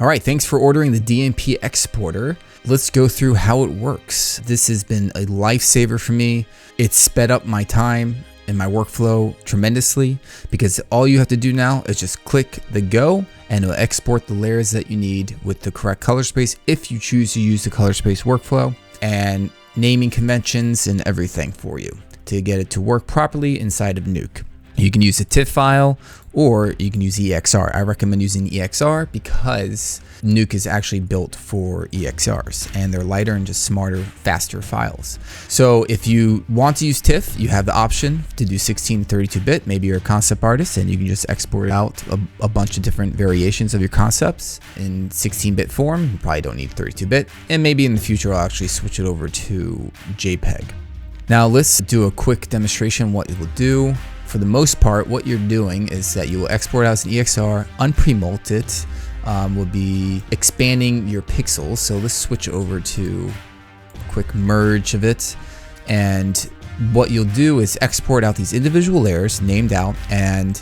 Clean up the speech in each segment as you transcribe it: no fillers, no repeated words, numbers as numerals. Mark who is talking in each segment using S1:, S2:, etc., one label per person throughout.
S1: All right, thanks for ordering the DMP Exporter. Let's go through how it works. This has been a lifesaver for me. It's sped up my time and my workflow tremendously because all you have to do now is just click the go and it'll export the layers that you need with the correct color space if you choose to use the color space workflow, and naming conventions and everything for you to get it to work properly inside of Nuke. You can use a TIFF file or you can use EXR. I recommend using EXR because Nuke is actually built for EXRs and they're lighter and just smarter, faster files. So if you want to use TIFF, you have the option to do 16 32-bit. Maybe you're a concept artist and you can just export out a bunch of different variations of your concepts in 16-bit form. You probably don't need 32-bit. And maybe in the future, I'll actually switch it over to JPEG. Now let's do a quick demonstration what it will do. For the most part, what you're doing is that you will export out as an EXR, unpremult it, will be expanding your pixels. So let's switch over to a quick merge of it. And what you'll do is export out these individual layers named out and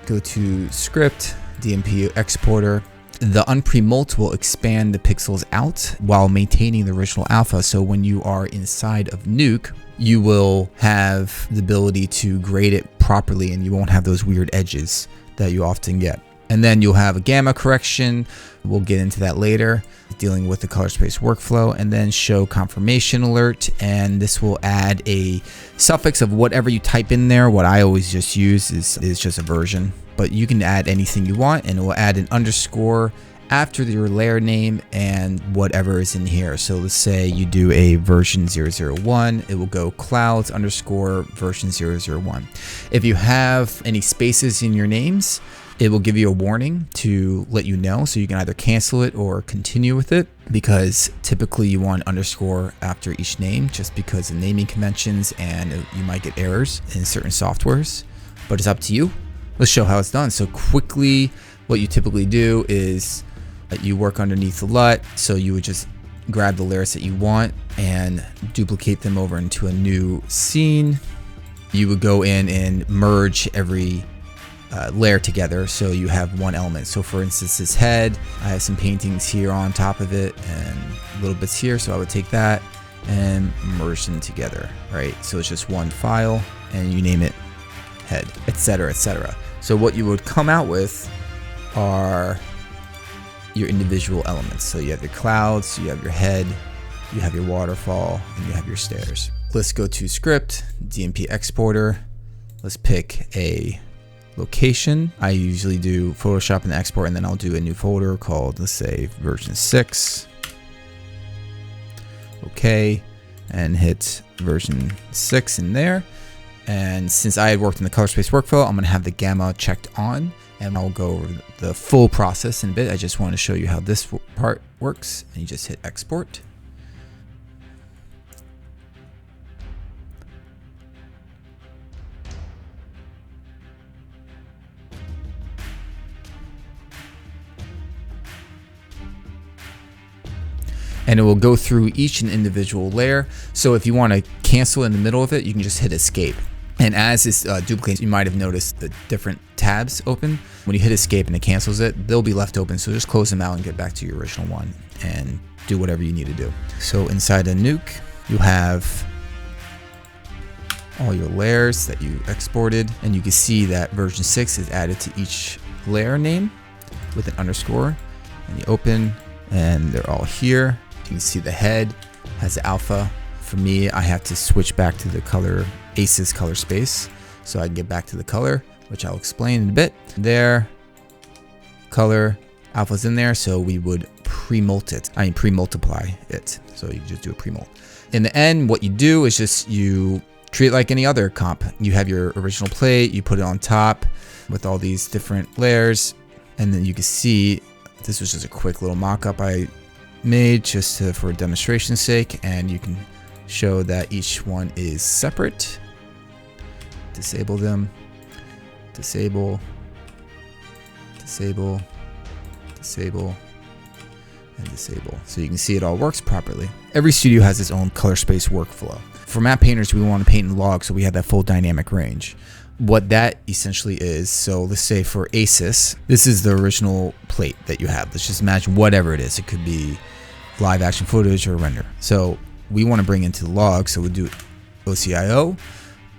S1: go to script, DMP Exporter. The unpremult will expand the pixels out while maintaining the original alpha. So when you are inside of Nuke, you will have the ability to grade it properly and you won't have those weird edges that you often get. And then you'll have a gamma correction. We'll get into that later, dealing with the color space workflow, and then show confirmation alert. And this will add a suffix of whatever you type in there. What I always just use is just a version, but you can add anything you want, and it will add an underscore after your layer name and whatever is in here. So let's say you do a version 001, it will go clouds underscore version 001. If you have any spaces in your names, it will give you a warning to let you know, so you can either cancel it or continue with it, because typically you want underscore after each name just because of naming conventions, and you might get errors in certain softwares, but it's up to you. Let's show how it's done. So quickly, what you typically do is you work underneath the LUT. So you would just grab the layers that you want and duplicate them over into a new scene. You would go in and merge every layer together so you have one element. So for instance, this head, I have some paintings here on top of it and little bits here. So I would take that and merge them together, right? So it's just one file and you name it head, etc., etc. So what you would come out with are your individual elements. So you have your clouds, you have your head, you have your waterfall, and you have your stairs. Let's go to script, DMP Exporter. Let's pick a location. I usually do Photoshop and export, and then I'll do a new folder called, let's say, version 6. Okay, and hit version 6 in there. And since I had worked in the color space workflow, I'm going to have the gamma checked on, and I'll go over the full process in a bit. I just want to show you how this part works, and you just hit export. And it will go through each and individual layer. So if you want to cancel in the middle of it, you can just hit escape. And as this duplicates, you might have noticed the different tabs open. When you hit escape and it cancels it, they'll be left open. So just close them out and get back to your original one and do whatever you need to do. So inside of Nuke, you have all your layers that you exported, and you can see that version 6 is added to each layer name with an underscore, and you open and they're all here. You can see the head has the alpha. For me, I have to switch back to the color ACES color space so I can get back to the color, which I'll explain in a bit. There, color alpha's in there, so we would pre-multiply it. So you just do a pre-mult. In the end, what you do is just you treat it like any other comp. You have your original plate, you put it on top with all these different layers, and then you can see this was just a quick little mock-up I made just for demonstration's sake, and you can show that each one is separate. Disable them, disable, disable, disable, and disable. So you can see it all works properly. Every studio has its own color space workflow. For map painters, we want to paint in log, so we have that full dynamic range. what that essentially is, so let's say for ASUS, this is the original plate that you have. Let's just imagine whatever it is. It could be live action footage or render. So we want to bring into the log, so we'll do OCIO,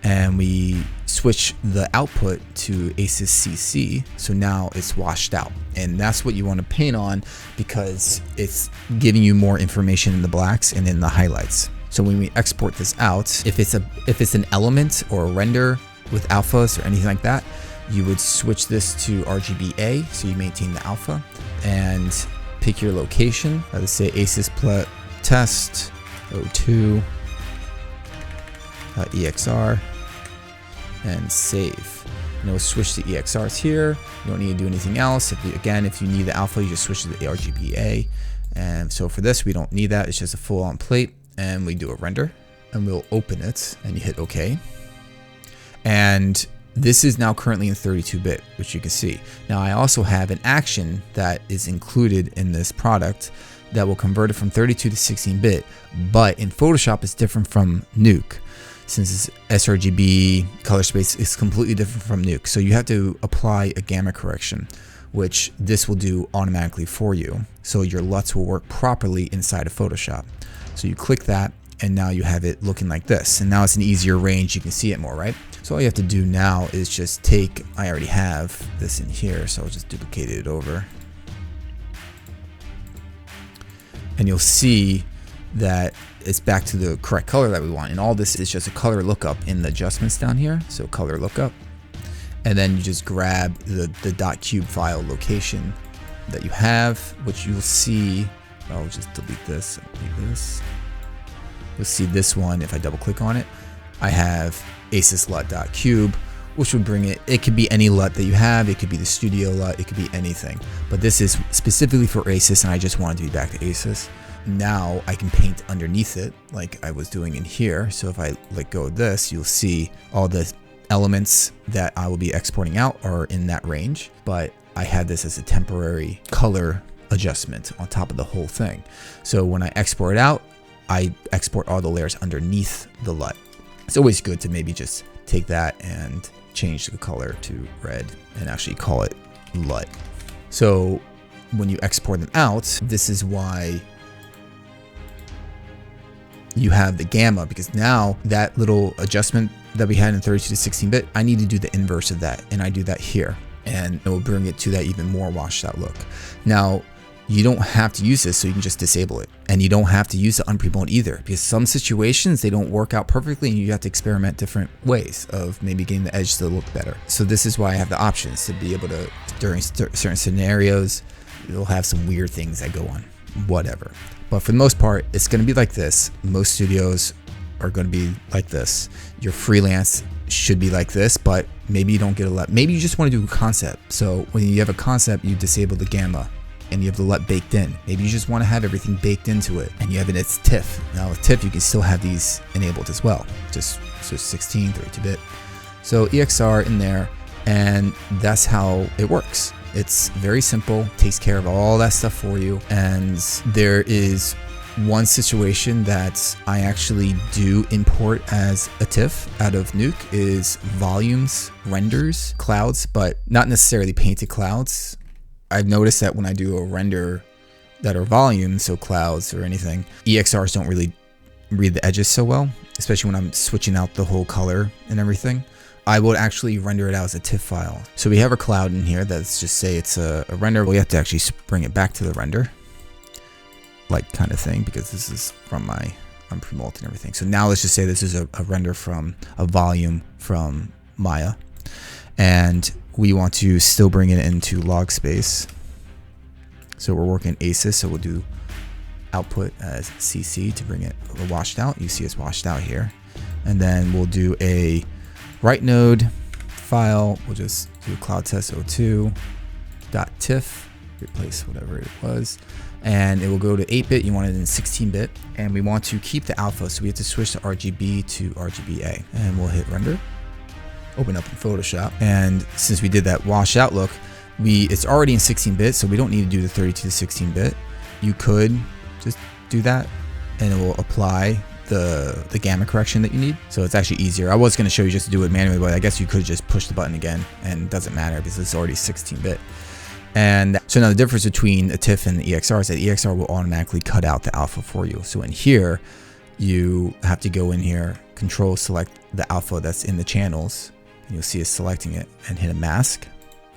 S1: and we switch the output to ASUS CC. So now it's washed out, and that's what you want to paint on because it's giving you more information in the blacks and in the highlights. So when we export this out, if it's an element or a render with alphas or anything like that, you would switch this to RGBA, so you maintain the alpha, and pick your location. Let's say ASUS test 02 EXR and save. And we'll switch to EXRs here. You don't need to do anything else. If you need the alpha, you just switch to the RGBA. And so for this, we don't need that. It's just a full-on plate, and we do a render, and we'll open it, and you hit OK. And this is now currently in 32-bit, which you can see. Now I also have an action that is included in this product that will convert it from 32 to 16-bit, but in Photoshop it's different from Nuke. Since it's sRGB, color space is completely different from Nuke. So you have to apply a gamma correction, which this will do automatically for you. So your LUTs will work properly inside of Photoshop. So you click that, and now you have it looking like this. And now it's an easier range, you can see it more, right? So all you have to do now is just take, I already have this in here, so I'll just duplicate it over. And you'll see that it's back to the correct color that we want. And all this is just a color lookup in the adjustments down here. So color lookup. And then you just grab the .cube file location that you have, which you'll see. I'll just delete this and delete this. You'll see this one if I double click on it. I have ASUS LUT.cube, which would bring it. It could be any LUT that you have. It could be the studio LUT. It could be anything. But this is specifically for ASUS, and I just wanted to be back to ASUS. Now I can paint underneath it like I was doing in here. So if I let go of this, you'll see all the elements that I will be exporting out are in that range. But I had this as a temporary color adjustment on top of the whole thing. So when I export it out, I export all the layers underneath the LUT. It's always good to maybe just take that and change the color to red and actually call it LUT. So when you export them out, this is why you have the gamma, because now that little adjustment that we had in 32 to 16-bit, I need to do the inverse of that, and I do that here, and it will bring it to that even more washed out look. Now, you don't have to use this, so you can just disable it. And you don't have to use the unprep mode either, because some situations they don't work out perfectly and you have to experiment different ways of maybe getting the edge to look better. So this is why I have the options to be able to, during certain scenarios, you'll have some weird things that go on, whatever. But for the most part, it's going to be like this. Most studios are going to be like this. Your freelance should be like this, but maybe you don't get a LUT. Maybe you just want to do a concept. So when you have a concept, you disable the gamma and you have the LUT baked in. Maybe you just want to have everything baked into it and you have it as TIFF. Now with TIFF, you can still have these enabled as well. Just so 16, 32-bit. So EXR in there, and that's how it works. It's very simple, takes care of all that stuff for you. And there is one situation that I actually do import as a TIFF out of Nuke is volumes, renders, clouds, but not necessarily painted clouds. I've noticed that when I do a render that are volumes, so clouds or anything, EXRs don't really read the edges so well, especially when I'm switching out the whole color and everything. I would actually render it out as a TIFF file. So we have our cloud in here. Let's just say it's a render. We have to actually bring it back to the render, like kind of thing, because this is from my unpremult and everything. So now let's just say this is a render from a volume from Maya, and we want to still bring it into log space. So we're working ASUS, so we'll do output as CC to bring it washed out. You see it's washed out here, and then we'll do a right node file. We'll just do cloud test 02.tiff, replace whatever it was, and it will go to 8-bit. You want it in 16-bit, and we want to keep the alpha, so we have to switch the RGB to RGBA, and we'll hit render, open up in Photoshop. And since we did that wash out look, it's already in 16-bit, so we don't need to do the 32 to 16-bit. You could just do that and it will apply the gamma correction that you need. So it's actually easier. I was going to show you just to do it manually, but I guess you could just push the button again and it doesn't matter because it's already 16-bit. And so now the difference between a TIFF and the EXR is that EXR will automatically cut out the alpha for you. So in here, you have to go in here, control select the alpha that's in the channels. And you'll see us selecting it and hit a mask,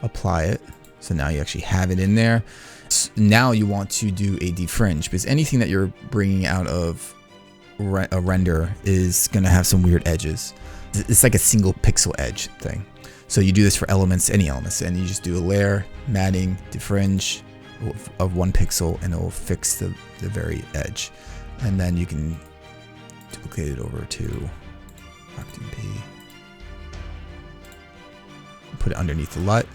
S1: apply it. So now you actually have it in there. So now you want to do a defringe because anything that you're bringing out of a render is going to have some weird edges. It's like a single pixel edge thing. So you do this for elements, any elements, and you just do a layer, matting, defringe of 1 pixel, and it will fix the very edge. And then you can duplicate it over to DMP, put it underneath the LUT,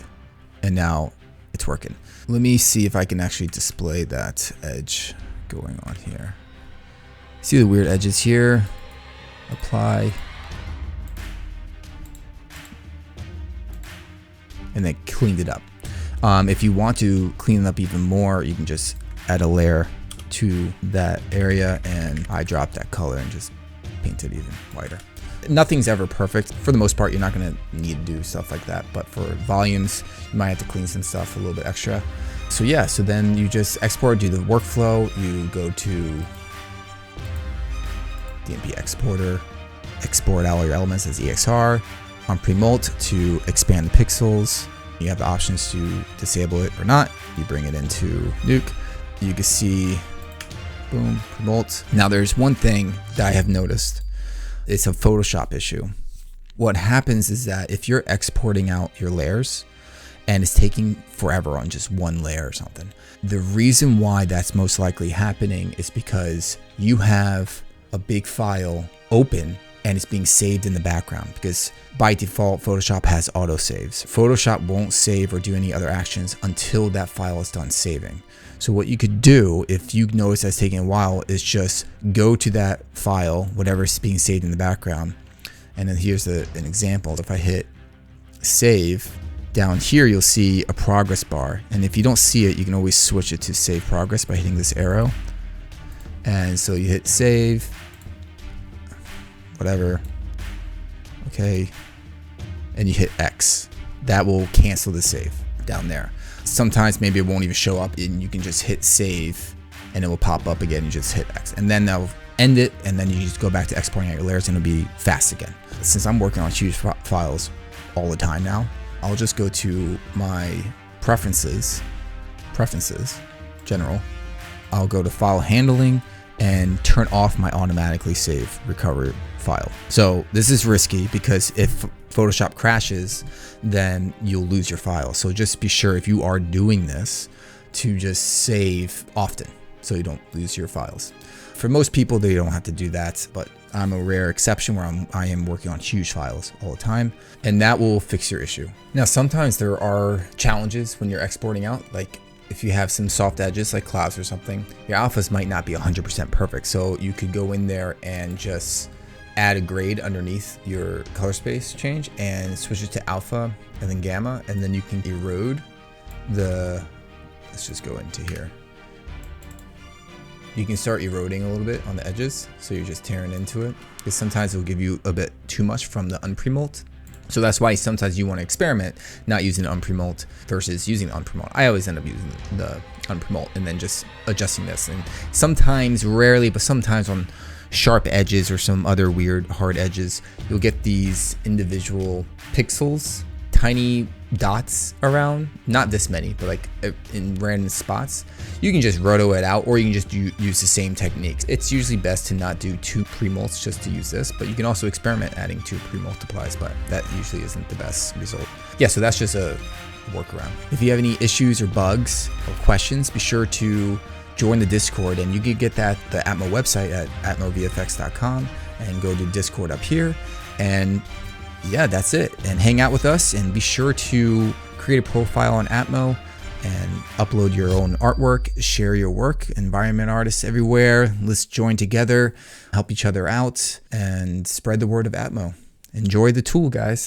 S1: and now it's working. Let me see if I can actually display that edge going on here. See the weird edges here? Apply. And then cleaned it up. If you want to clean it up even more, you can just add a layer to that area and eyedrop that color and just paint it even whiter. Nothing's ever perfect. For the most part, you're not going to need to do stuff like that. But for volumes, you might have to clean some stuff a little bit extra. So yeah, so then you just export, do the workflow. You go to DMP Exporter, export all your elements as EXR. On Premult to expand the pixels. You have the options to disable it or not. You bring it into Nuke. You can see, boom, Premult. Now there's one thing that I have noticed. It's a Photoshop issue. What happens is that if you're exporting out your layers and it's taking forever on just one layer or something, the reason why that's most likely happening is because you have a big file open and it's being saved in the background, because by default, Photoshop has auto saves. Photoshop won't save or do any other actions until that file is done saving. So what you could do, if you notice that's taking a while, is just go to that file, whatever's being saved in the background. And then here's an example. If I hit save, down here, you'll see a progress bar. And if you don't see it, you can always switch it to save progress by hitting this arrow. And so you hit save, whatever, okay, and you hit X. That will cancel the save down there. Sometimes maybe it won't even show up and you can just hit save and it will pop up again. You just hit X and then that'll end it, and then you just go back to exporting out your layers and it'll be fast again. Since I'm working on huge files all the time now, I'll just go to my preferences, general. I'll go to file handling and turn off my automatically save recover file. So this is risky because if Photoshop crashes, then you'll lose your file. So just be sure, if you are doing this, to just save often so you don't lose your files. For most people, they don't have to do that, but I'm a rare exception where I am working on huge files all the time, and that will fix your issue. Now, sometimes there are challenges when you're exporting out, like if you have some soft edges like clouds or something, your alphas might not be 100% perfect. So you could go in there and just add a grade underneath your color space change and switch it to alpha and then gamma, and then you can erode the, let's just go into here. You can start eroding a little bit on the edges. So you're just tearing into it, because sometimes it'll give you a bit too much from the unpremult. So that's why sometimes you want to experiment not using the unpremult versus using the unpremult. I always end up using the unpremult and then just adjusting this. And sometimes, rarely, but sometimes on sharp edges or some other weird hard edges, you'll get these individual pixels, tiny dots around, not this many, but like in random spots. You can just roto it out, or you can just use the same techniques. It's usually best to not do 2 premults just to use this, but you can also experiment adding 2 premultiplies, but that usually isn't the best result. Yeah, so that's just a workaround. If you have any issues or bugs or questions, be sure to join the Discord, and you can get that the Atmo website at atmovfx.com and go to Discord up here. And yeah, that's it. And hang out with us, and be sure to create a profile on Atmo and upload your own artwork, share your work. Environment artists everywhere, let's join together, help each other out, and spread the word of Atmo. Enjoy the tool, guys.